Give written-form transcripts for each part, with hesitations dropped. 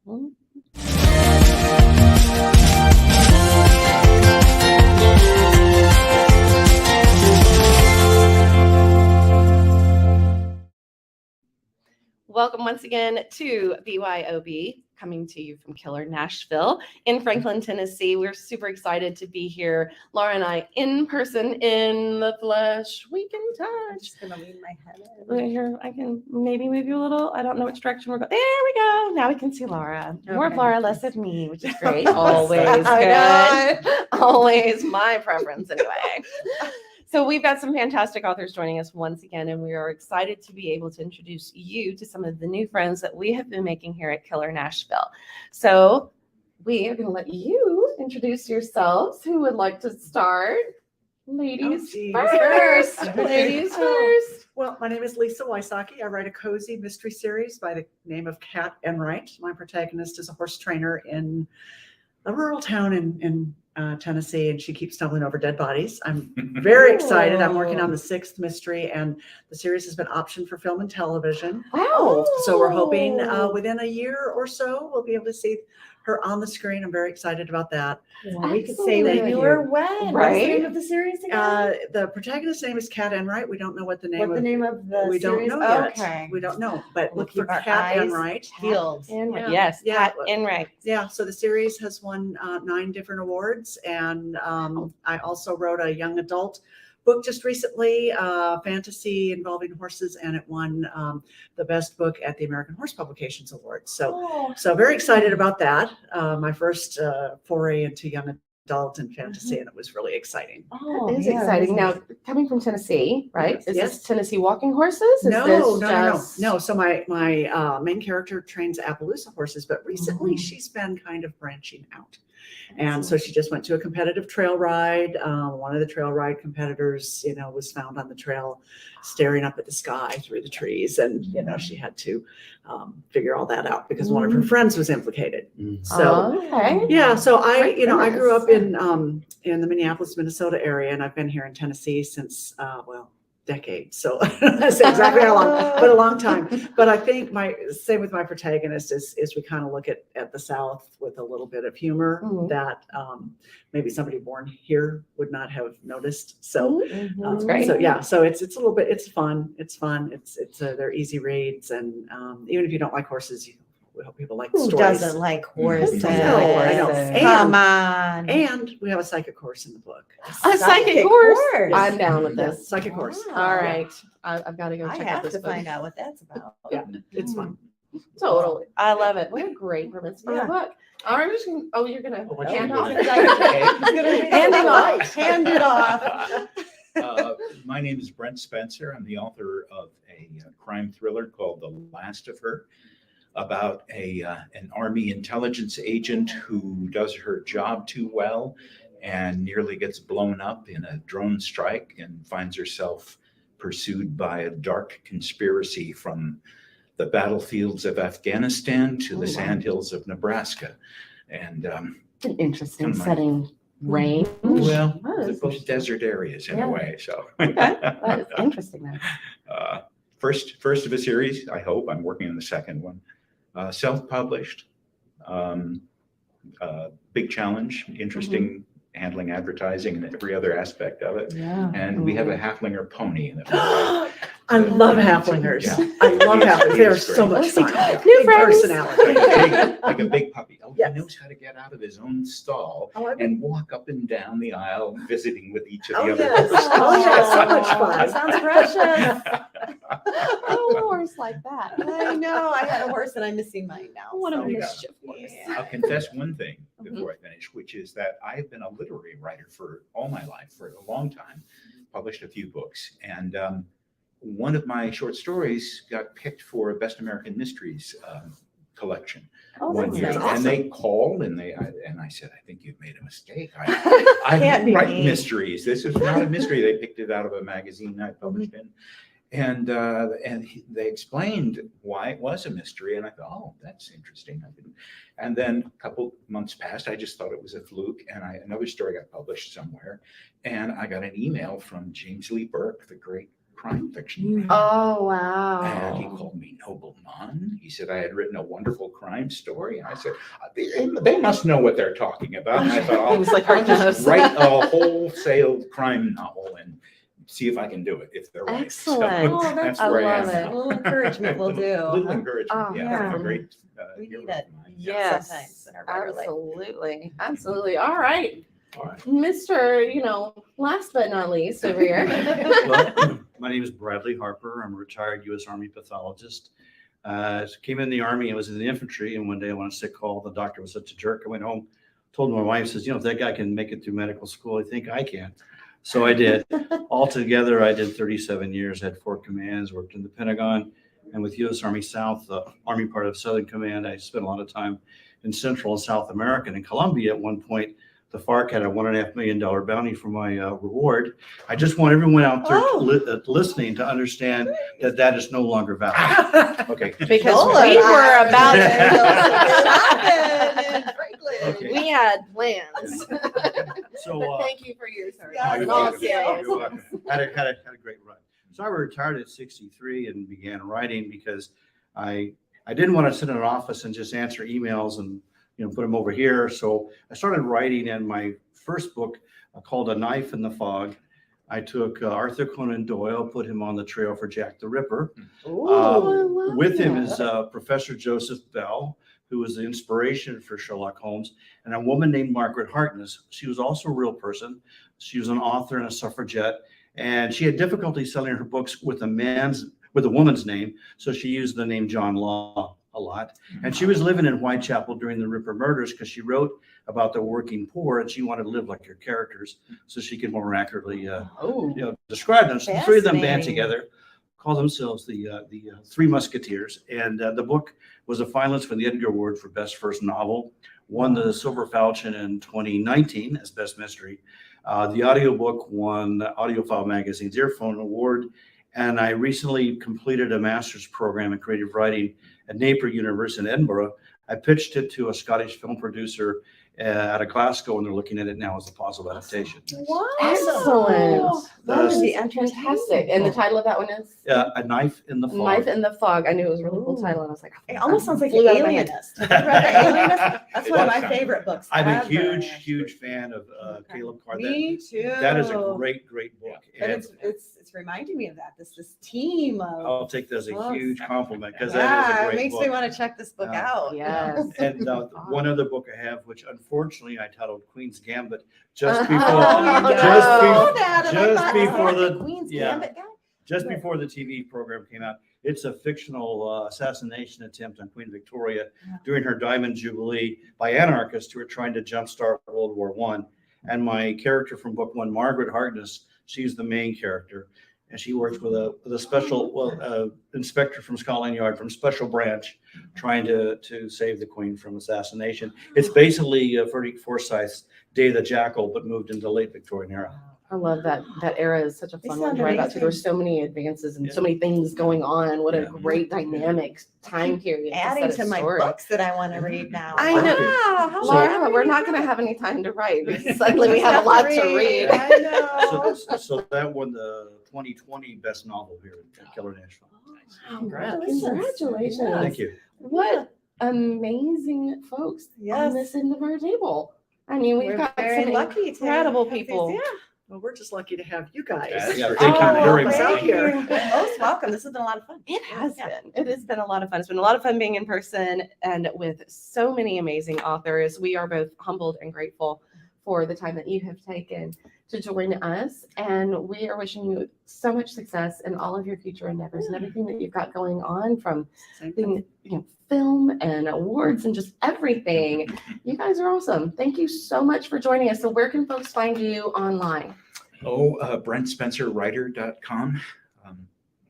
Welcome once again to BYOB, coming to you from Killer Nashville in Franklin, Tennessee. We're super excited to be here, Laura and I, in person, in the flesh. We can touch. I'm just gonna lean my head in. Right here, I can maybe move you a little. I don't know which direction we're going. There we go. Now we can see Laura. More of Laura, less of me, which is great. Always good. Always my preference, anyway. So we've got some fantastic authors joining us once again, and we are excited to be able to introduce you to some of the new friends that we have been making here at Killer Nashville. So we are going to let you introduce yourselves. Who would like to start? Ladies first. Ladies first. Well, my name is Lisa Wysicky. I write a cozy mystery series by the name of Cat Enright. My protagonist is a horse trainer in a rural town in Tennessee, and she keeps stumbling over dead bodies. I'm very excited. I'm working on the 6th mystery, and the series has been optioned for film and television. Wow. So we're hoping within a year or so we'll be able to see her on the screen. I'm very excited about that. Well, we could say when you were when. Right? What's the name of the series again? The protagonist's name is Cat Enright. We don't know what the name What the name of the we series? don't know yet. Okay. We don't know, but We'll look for keep our Cat eyes Enright. peeled. Enright. Yeah. Yes, Yeah. Cat Enright. Yeah, so the series has won 9 different awards, and I also wrote a young adult book just recently, fantasy involving horses, and it won the best book at the American Horse Publications Awards. So very excited about that. My first foray into young adult and fantasy, and it was really exciting. Oh, it is exciting. Now, coming from Tennessee, right? Yes, Is yes. this Tennessee walking horses? No. So my main character trains Appaloosa horses, but recently she's been kind of branching out. And so she just went to a competitive trail ride. One of the trail ride competitors, was found on the trail staring up at the sky through the trees. And, she had to figure all that out because one of her friends was implicated. So, yeah, so I grew up in the Minneapolis, Minnesota area, and I've been here in Tennessee since, decades. So I don't say exactly how long, but a long time. But I think same with my protagonist is we kind of look at the South with a little bit of humor that maybe somebody born here would not have noticed. So that's great. So yeah, so it's a little bit, it's fun. It's they're easy reads. And even if you don't like horses, we hope people like Who stories. doesn't like horses? I know. Come on. And we have a psychic horse in the book. A psychic horse. horse. I'm down with this. Psychic horse. All right. I've got to go I check have out this to book. find out what that's about. Yeah, it's fun. Totally. I love it. What a great premise for a book. All right, you're going to hand off. Hand it off. My name is Brent Spencer. I'm the author of a crime thriller called The Last of Her, about an Army intelligence agent who does her job too well and nearly gets blown up in a drone strike and finds herself pursued by a dark conspiracy from the battlefields of Afghanistan to the sandhills of Nebraska. And An interesting setting. Rain. well, they're both desert areas in a way. So that is interesting. First of a series, I hope. I'm working on the second one. Self-published, big challenge, interesting handling advertising and every other aspect of it. Yeah. And we have a Halflinger pony in it. I love halflingers. Yeah. I love halflingers. They're Great. so much fun. New Big friends. personality. Like a big puppy. Oh, Yes. he knows how to get out of his own stall Oh, I- and walk up and down the aisle, visiting with each of Oh, the other yes. horses. Oh, yes. So much That fun. sounds precious. Oh, horse like that. I know. I had a horse and I'm missing mine now. What a so- mischief horse. Yeah. I'll confess one thing before I finish, which is that I've been a literary writer for all my life, for a long time, published a few books. And one of my short stories got picked for a Best American Mysteries collection one that's year. nice. And they called and I said, I think you've made a mistake. I Can't be write me. mysteries. This is not a mystery. They picked it out of a magazine I published in. And they explained why it was a mystery. And I thought, oh, that's interesting. And then a couple months passed. I just thought it was a fluke. And another story got published somewhere. And I got an email from James Lee Burke, the great crime fiction. Oh, And he wow. called me nobleman. He said I had written a wonderful crime story. And I said, they must know what they're talking about. And I thought, He was like, I'll just "Knows." write a wholesale crime novel and see if I can do it, if they're right. So Excellent. Oh, that's I where I love am it. now. A little encouragement will do. A little huh? encouragement, Oh, yeah. yeah. From a great We hero need of it. mine. Yes, Sometimes in our regular life. absolutely. Absolutely. All right. All right. Mr., last but not least over here. Well, my name is Bradley Harper. I'm a retired U.S. Army pathologist. Came in the Army. I was in the infantry, and one day I went on a sick call. The doctor was such a jerk. I went home, told my wife, says, if that guy can make it through medical school, I think I can. So I did. Altogether, I did 37 years, had 4 commands, worked in the Pentagon, and with U.S. Army South, the Army part of Southern Command, I spent a lot of time in Central and South America. And in Colombia, at one point, the FARC had a $1.5 million bounty for my reward. I just want everyone out there listening to understand that is no longer valid. Okay. Because Nola we and I were are about shopping in Franklin. Okay. we had plans. So Thank you for your service. Yeah, you're In all welcome. seriousness. You're welcome. Had a great run. So I retired at 63 and began writing because I didn't want to sit in an office and just answer emails and put them over here. So I started writing, and my first book called A Knife in the Fog. I took Arthur Conan Doyle, put him on the trail for Jack the Ripper. Ooh, I love With him that. is Professor Joseph Bell, who was the inspiration for Sherlock Holmes, and a woman named Margaret Harkness. She was also a real person. She was an author and a suffragette, and she had difficulty selling her books with a woman's name, so she used the name John Law a lot. And she was living in Whitechapel during the Ripper murders because she wrote about the working poor, and she wanted to live like her characters so she could more accurately describe them. So the 3 of them band Fascinating. together, call themselves the 3 Musketeers. And the book was a finalist for the Edgar Award for Best First Novel, won the Silver Falcon in 2019 as Best Mystery. The audiobook won the AudioFile Magazine's Earphone Award. And I recently completed a master's program in creative writing at Napier University in Edinburgh. I pitched it to a Scottish film producer out of Glasgow, and they're looking at it now as a possible adaptation. Wow. Excellent. That The- would be fantastic. And the title of that one is A Knife in the Fog. Knife in the Fog. I knew it was a really cool title, and I was like, It almost sounds like Flew out of my head. Alienist. Have you read The Alienist? That's It one of does my sound favorite good. books. I'm a ever. huge fan of Caleb Carr. Me too. That is a great book. But And it's reminding me of that. This team of I'll take that as a books. huge compliment because that is a it great makes book. me want to check this book Yeah. out. yes. And one other book I have, which unfortunately I titled Queen's Gambit just Oh, before no. just before the Queen's yeah. Gambit guy. just before the TV program came out. It's a fictional assassination attempt on Queen Victoria Yeah. during her Diamond Jubilee by anarchists who were trying to jumpstart World War I. And my character from book 1, Margaret Harkness, she's the main character. And she works with a special inspector from Scotland Yard from Special Branch trying to save the Queen from assassination. It's basically Ferdy Forsyth's Day of the Jackal, but moved into late Victorian era. I love that. That era is such a They fun one sound to write about too. amazing. There were so many advances and Yeah. so many things going on. What a Yeah. great dynamic time period. Adding set a to my story. books that I want to read now. I know. Wow, how Laura, long we're have not you going to read? have any time to write because suddenly we have a lot to read. I know. So that won the 2020 Best Novel here at Killer Nashville. Congratulations. Thank you. What amazing folks Yes. on this end of our table. I mean, we've We're got very some lucky to incredible have these- people. Yeah. Well, we're just lucky to have you guys. That's Yeah, for thank you sure. very much. thank Here. you. Most welcome. This has been a lot of fun. It has Yeah. been. It has been a lot of fun. It's been a lot of fun being in person and with so many amazing authors. We are both humbled and grateful for the time that you have taken to join us. And we are wishing you so much success in all of your future endeavors and everything that you've got going on, from Same thing. being, film and awards and just everything. You guys are awesome. Thank you so much for joining us. So where can folks find you online? BrentSpencerWriter.com.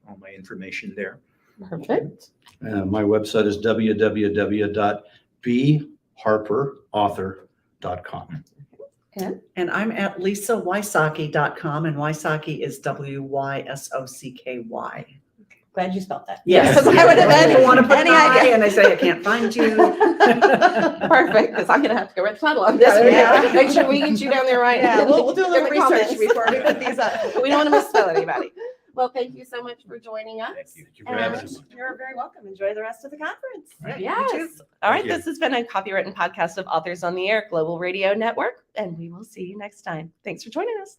All my information there. Perfect. My website is www.bharperauthor.com. And I'm at LisaWysicky.com, and Wysocky is WYSOCKY. Glad you spelled that. Yes, I would have I want to put any an I, idea. and I say I can't find you. Perfect, because I'm gonna have to go read the title on this. Yeah. one. Make sure we get you down there right. Yeah, we'll do a In little the research comments. before we put these up. We don't want to misspell anybody. Well, thank you so much for joining us. Thank you. Thank you for having And us. You're very welcome. Enjoy the rest of the conference. Right. Yes. All right. Thank you. This has been a copywritten podcast of Authors on the Air Global Radio Network, and we will see you next time. Thanks for joining us.